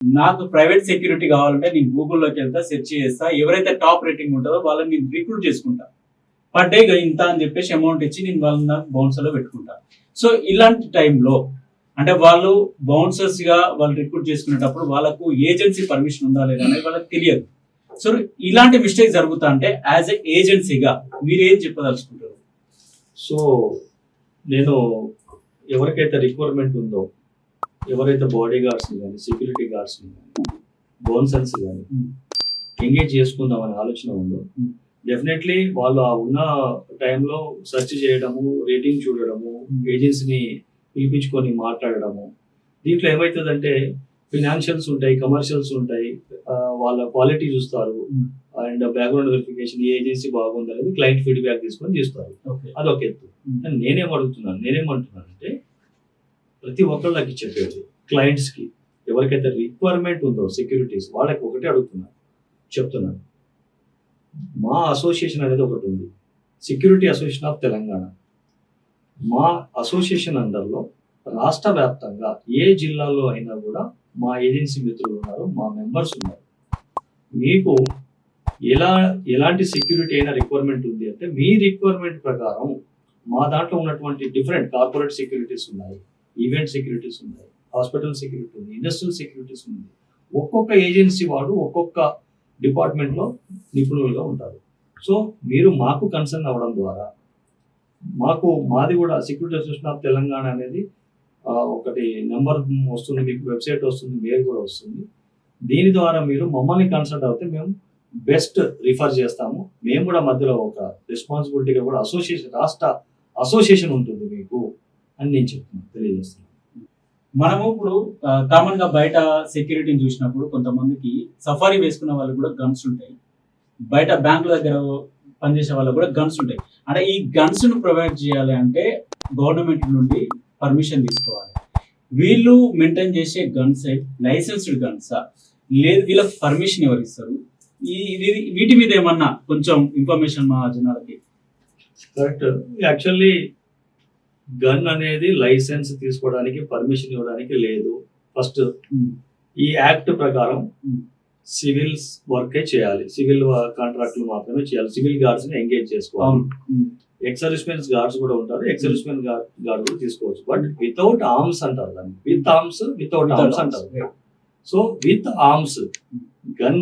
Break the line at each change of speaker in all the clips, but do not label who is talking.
నాకు private security కావాలంటే నేను గూగుల్‌లోకి వెళ్తా, సెర్చ్ చేస్తా. ఎవరైతే టాప్ రేటింగ్ ఉంటదో వాళ్ళని నేను రిక్రూట్ చేసుకుంటా. పర్ డే ఇంత అని చెప్పేసి అమౌంట్ ఇచ్చి నేను వాళ్ళని నాకు బౌన్సర్‌లో పెట్టుకుంటా. సో ఇలాంటి టైంలో అంటే వాళ్ళు బౌన్సర్స్‌గా వాళ్ళు రిక్రూట్ చేసుకునేటప్పుడు వాళ్ళకు ఏజెన్సీ పర్మిషన్ ఉందా లేదా అనేది వాళ్ళకి తెలియదు. సో ఇలాంటి మిస్టేక్ జరుగుతా అంటే యాజ్ ఎ ఏజెన్సీగా మీరేం చెప్పదలుచుకుంటారు?
సో నేను ఎవరికైతే రిక్వైర్మెంట్ ఉందో, ఎవరైతే బాడీ గార్డ్స్ని కానీ, సెక్యూరిటీ గార్డ్స్ని కానీ, బౌన్సర్స్ కానీ ఎంగేజ్ చేసుకుందాం అనే ఆలోచన ఉందో, డెఫినెట్లీ వాళ్ళు ఆ ఉన్న టైంలో సెర్చ్ చేయడము, రేటింగ్ చూడడము, ఏజెన్సీని పిలిపించుకొని మాట్లాడడము. దీంట్లో ఏమవుతుందంటే ఫినాన్షియల్స్ ఉంటాయి, కమర్షియల్స్ ఉంటాయి, వాళ్ళ క్వాలిటీ చూస్తారు and background verification, A agency బాగుంది అనేది క్లయింట్ ఫీడ్బ్యాక్ తీసుకొని చేస్తారు. అదొక ఎత్తు. నేనేమంటున్నానంటే ప్రతి ఒక్కళ్ళకి చెప్పేది క్లయింట్స్కి ఎవరికైతే రిక్వైర్మెంట్ ఉందో సెక్యూరిటీస్ వాళ్ళకి ఒకటే చెప్తున్నాను. మా అసోసియేషన్ అనేది ఒకటి ఉంది, సెక్యూరిటీ అసోసియేషన్ ఆఫ్ తెలంగాణ. మా అసోసియేషన్ అండర్లో రాష్ట్ర వ్యాప్తంగా ఏ జిల్లాలో అయినా కూడా మా ఏజెన్సీ మిత్రులు ఉన్నారు, మా మెంబర్స్ ఉన్నారు. మీకు ఎలాంటి సెక్యూరిటీ అయినా రిక్వైర్మెంట్ ఉంది అంటే మీ రిక్వైర్మెంట్ ప్రకారం మా దాంట్లో ఉన్నటువంటి డిఫరెంట్ కార్పొరేట్ సెక్యూరిటీస్ ఉన్నాయి, ఈవెంట్ సెక్యూరిటీస్ ఉన్నాయి, హాస్పిటల్ సెక్యూరిటీ ఉంది, ఇండస్ట్రియల్ సెక్యూరిటీస్ ఉంది. ఒక్కొక్క ఏజెన్సీ వాడు ఒక్కొక్క డిపార్ట్మెంట్లో నిపుణులుగా ఉంటారు. సో మీరు మాకు కన్సర్న్ అవ్వడం ద్వారా మాది కూడా సెక్యూరిటీ అసోసియేషన్ ఆఫ్ తెలంగాణ అనేది ఒకటి నెంబర్ వస్తుంది, మీకు వెబ్సైట్ వస్తుంది, మెయిల్ కూడా వస్తుంది. దీని ద్వారా మీరు మమ్మల్ని కన్సల్ట్ అవుతే మేము బెస్ట్ రిఫర్ చేస్తాము. మేము కూడా మధ్యలో ఒక రెస్పాన్సిబిలిటీగా కూడా రాష్ట్ర అసోసియేషన్ ఉంటుంది మీకు అని నేను తెలియజేస్తున్నాను.
మనము ఇప్పుడు కామన్ గా బయట సెక్యూరిటీని చూసినప్పుడు కొంతమందికి సఫారీ వేసుకున్న వాళ్ళు కూడా గన్స్ ఉంటాయి, బయట బ్యాంకుల దగ్గర పనిచేసే వాళ్ళకు కూడా గన్స్ ఉంటాయి. అంటే ఈ గన్స్ ను ప్రొవైడ్ చేయాలి అంటే గవర్నమెంట్ నుండి పర్మిషన్ తీసుకోవాలి. వీళ్ళు మెయింటైన్ చేసే గన్స్ లైసెన్స్డ్ గన్సా, లేదు వీళ్ళకి పర్మిషన్ ఎవరు ఇస్తారు? వీటి మీద ఏమన్నా కొంచెం ఇన్ఫర్మేషన్ మా జనాలకి.
కరెక్ట్. యాక్చువల్లీ గన్ అనేది లైసెన్స్ తీసుకోవడానికి, పర్మిషన్ ఇవ్వడానికి లేదు. ఫస్ట్ ఈ యాక్ట్ ప్రకారం సివిల్స్ వర్కే చేయాలి, సివిల్ కాంట్రాక్ట్లు మాత్రమే చేయాలి, సివిల్ గార్డ్స్ ని ఎంగేజ్ చేసుకోవాలి. ఎక్స్ సర్వీస్మెన్ గార్డ్స్ కూడా ఉంటారు, ఎక్స్ సర్వీస్మెన్ గార్డ్ కూడా తీసుకోవచ్చు. బట్ వితౌట్ ఆర్మ్స్ అంటారు దాన్ని, విత్ ఆర్మ్స్ వితౌట్ ఆర్మ్స్ అంటారు. సో విత్ ఆర్మ్స్ గన్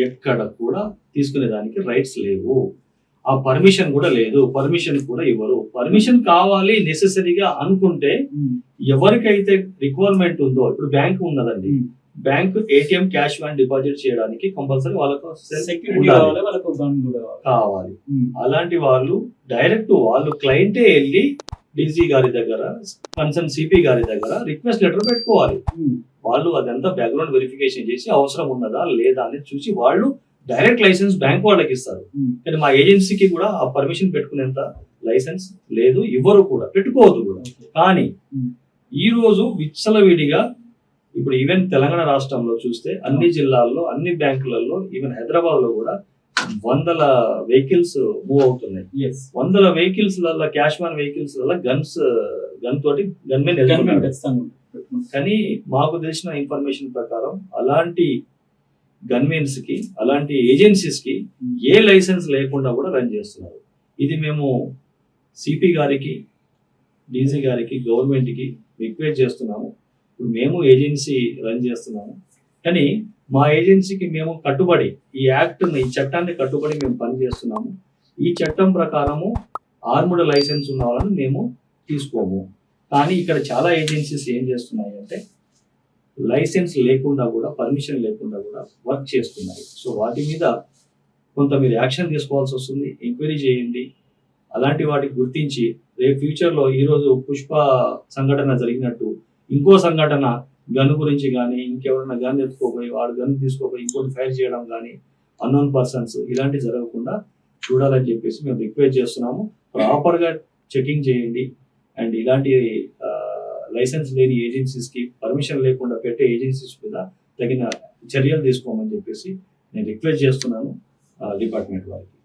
ఎక్కడ కూడా తీసుకునే దానికి రైట్స్ లేవు, ఆ పర్మిషన్ కూడా లేదు, పర్మిషన్ కూడా ఇవ్వరు. పర్మిషన్ కావాలి నెసెసరీగా అనుకుంటే ఎవరికైతే రిక్వైర్మెంట్ ఉందో, ఇప్పుడు బ్యాంక్ ఉన్నదండి, bank ATM cash van deposit చేయడానికి కంపల్సరీ వాళ్ళకు సెక్యూరిటీ కావాలి. అలాంటి వాళ్ళు డైరెక్ట్ వాళ్ళు క్లయింటే వెళ్ళి డీసీ గారి దగ్గర, కన్సర్న్ సిపి గారి దగ్గర రిక్వెస్ట్ లెటర్ పెట్టుకోవాలి. వాళ్ళు అదంతా బ్యాక్గ్రౌండ్ వెరిఫికేషన్ చేసి అవసరం ఉన్నదా లేదా అని చూసి వాళ్ళు డైరెక్ట్ లైసెన్స్ బ్యాంక్ వాళ్ళకి ఇస్తారు. కానీ మా ఏజెన్సీకి కూడా ఆ పర్మిషన్ పెట్టుకునేంత లైసెన్స్ లేదు, ఇవ్వరు కూడా, పెట్టుకోవద్దు కూడా. కానీ ఈ రోజు విచ్చలవిడిగా ఇప్పుడు ఈవెన్ తెలంగాణ రాష్ట్రంలో చూస్తే అన్ని జిల్లాల్లో, అన్ని బ్యాంకులలో, ఈవెన్ హైదరాబాద్ లో కూడా వందల వెహికల్స్ మూవ్ అవుతున్నాయి. వందల vehicles cash man vehicles gun తోటి గన్మెన్ వెళ్తున్నారు. కానీ మాకు తెలిసిన ఇన్ఫర్మేషన్ ప్రకారం అలాంటి గన్మెన్స్ కి, అలాంటి ఏజెన్సీస్ కి ఏ లైసెన్స్ లేకుండా కూడా రన్ చేస్తున్నారు. ఇది మేము సిపి గారికి, డీజీ గారికి, గవర్నమెంట్ కి రిక్వెస్ట్ చేస్తున్నాము. ఇప్పుడు మేము ఏజెన్సీ రన్ చేస్తున్నాము, కానీ మా ఏజెన్సీకి మేము కట్టుబడి, ఈ చట్టాన్ని కట్టుబడి మేము పని చేస్తున్నాము. ఈ చట్టం ప్రకారము ఆర్మ్డ్ లైసెన్స్ ఉన్న వాళ్ళని మేము తీసుకోము. కానీ ఇక్కడ చాలా ఏజెన్సీస్ ఏం చేస్తున్నాయి అంటే లైసెన్స్ లేకుండా కూడా, పర్మిషన్ లేకుండా కూడా వర్క్ చేస్తున్నాయి. సో వాటి మీద కొంత మీరు యాక్షన్ తీసుకోవాల్సి వస్తుంది, ఎంక్వైరీ చేయండి. అలాంటి వాటికి గుర్తించి రేపు ఫ్యూచర్లో ఈరోజు పుష్ప సంఘటన జరిగినట్టు ఇంకో సంఘటన గన్ గురించి కానీ, ఇంకెవరైనా గన్ ఎత్తుకోపోయి వాడు గన్ తీసుకోపోయి ఇంకోటి ఫైర్ చేయడం కానీ, అన్నోన్ పర్సన్స్ ఇలాంటి జరగకుండా చూడాలని చెప్పేసి మేము రిక్వెస్ట్ చేస్తున్నాము. ప్రాపర్గా చెకింగ్ చేయండి అండ్ ఇలాంటి లైసెన్స్ లేని ఏజెన్సీస్ కి, పర్మిషన్ లేకుండా పెట్టే ఏజెన్సీస్ మీద తగిన చర్యలు తీసుకోమని చెప్పేసి నేను రిక్వెస్ట్ చేస్తున్నాను డిపార్ట్మెంట్ వారికి.